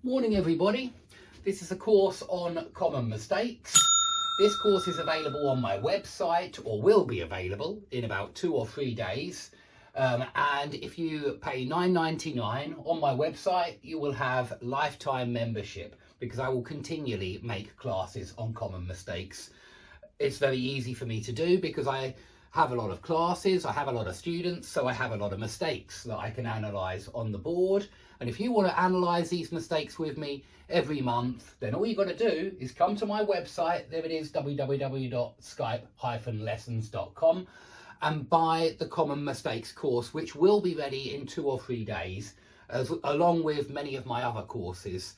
Morning everybody, this is a course on common mistakes. This course is available on my website, or will be available in about 2 or 3 days. And if you pay $9.99 on my website, you will have lifetime membership, because I will continually make classes on common mistakes. It's very easy for me to do because I have a lot of classes, I have a lot of students, so I have a lot of mistakes that I can analyse on the board. And if you want to analyse these mistakes with me every month, then all you've got to do is come to my website, there it is, www.skype-lessons.com, and buy the Common Mistakes course, which will be ready in 2 or 3 days, along with many of my other courses.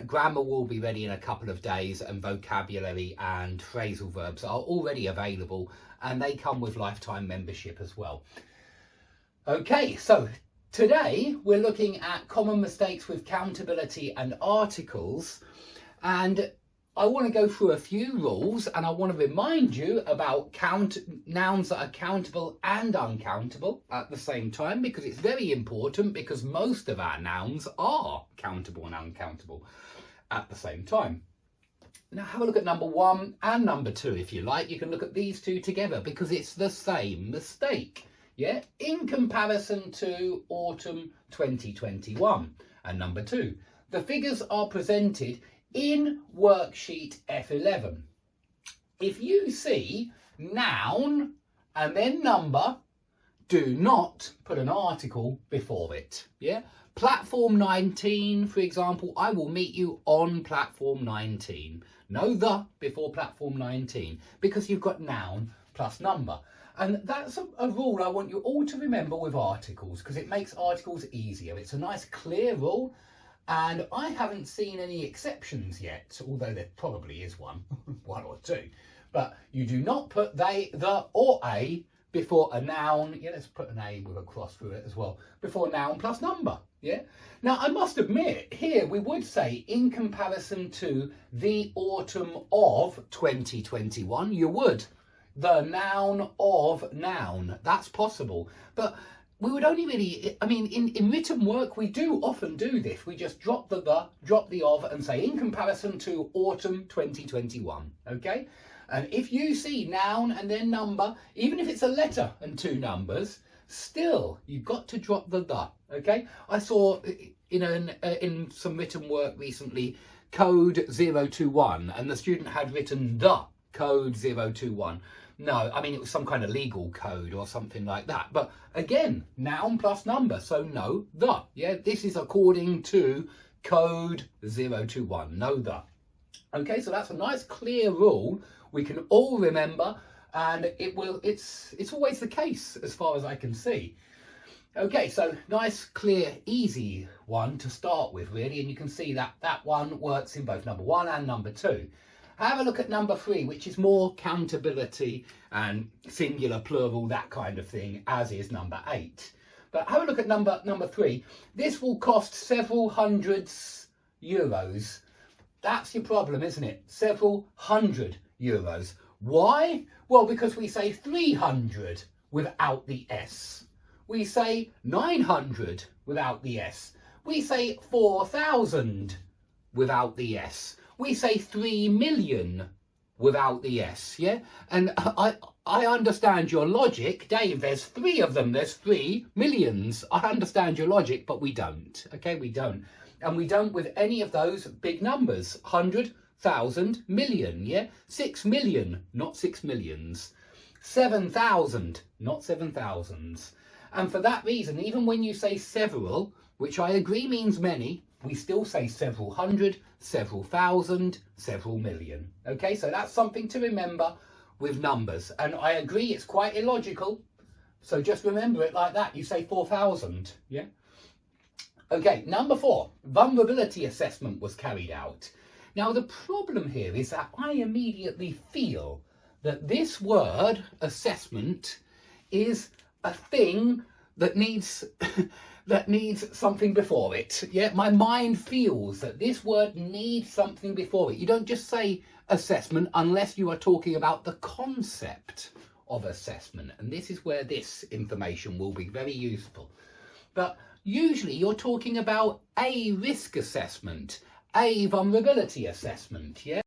Grammar will be ready in a couple of days, and vocabulary and phrasal verbs are already available, and they come with lifetime membership as well. Okay, so today we're looking at common mistakes with countability and articles, and I want to go through a few rules, and I want to remind you about nouns that are countable and uncountable at the same time, because it's very important, because most of our nouns are countable and uncountable at the same time. Now have a look at number 1 and number 2 if you like. You can look at these two together because it's the same mistake. Yeah, in comparison to autumn 2021. And number 2, the figures are presented in worksheet F11. If you see noun and then number, do not put an article before it. Yeah, platform 19, for example, I will meet you on platform 19. No the before platform 19, because you've got noun plus number. And that's a rule I want you all to remember with articles, because it makes articles easier. It's a nice clear rule, and I haven't seen any exceptions yet, although there probably is one, one or two. But you do not put they, the, or a before a noun. Yeah, let's put an a with a cross through it as well, before noun plus number. Yeah. Now, I must admit, here we would say in comparison to the autumn of 2021, you would. The noun of noun, that's possible. But we would only really, I mean, in written work, we do often do this. We just drop the, drop the of, and say in comparison to autumn 2021, okay? And if you see noun and then number, even if it's a letter and 2 numbers, still, you've got to drop the, okay? I saw in some written work recently, code 021, and the student had written the code 021. No, I mean, it was some kind of legal code or something like that. But again, noun plus number, so no, the. Yeah, this is according to code 021, no the. Okay, so that's a nice clear rule we can all remember, and it's always the case as far as I can see. Okay, so nice, clear, easy one to start with, really, and you can see that that one works in both number 1 and number 2. Have a look at number 3, which is more countability and singular, plural, that kind of thing, as is number 8. But have a look at number 3. This will cost several hundreds euros. That's your problem, isn't it? Several hundred euros. Why? Well, because we say 300 without the S. We say 900 without the S. We say 4,000 without the S. We say 3 million without the S, yeah? And I understand your logic. Dave, there's 3 of them. There's 3 millions. I understand your logic, but we don't, okay? We don't. And we don't with any of those big numbers. 100, 1,000, million, yeah? 6 million, not 6 millions. 7,000, not 7,000s. And for that reason, even when you say several, which I agree means many, we still say several hundred, several thousand, several million. Okay, so that's something to remember with numbers. And I agree it's quite illogical. So just remember it like that. You say 4,000, yeah? Okay, number 4, vulnerability assessment was carried out. Now, the problem here is that I immediately feel that this word, assessment, is a thing that needs something before it. Yeah, my mind feels that this word needs something before it. You don't just say assessment unless you are talking about the concept of assessment, and this is where this information will be very useful. But usually you're talking about a risk assessment, a vulnerability assessment, yeah?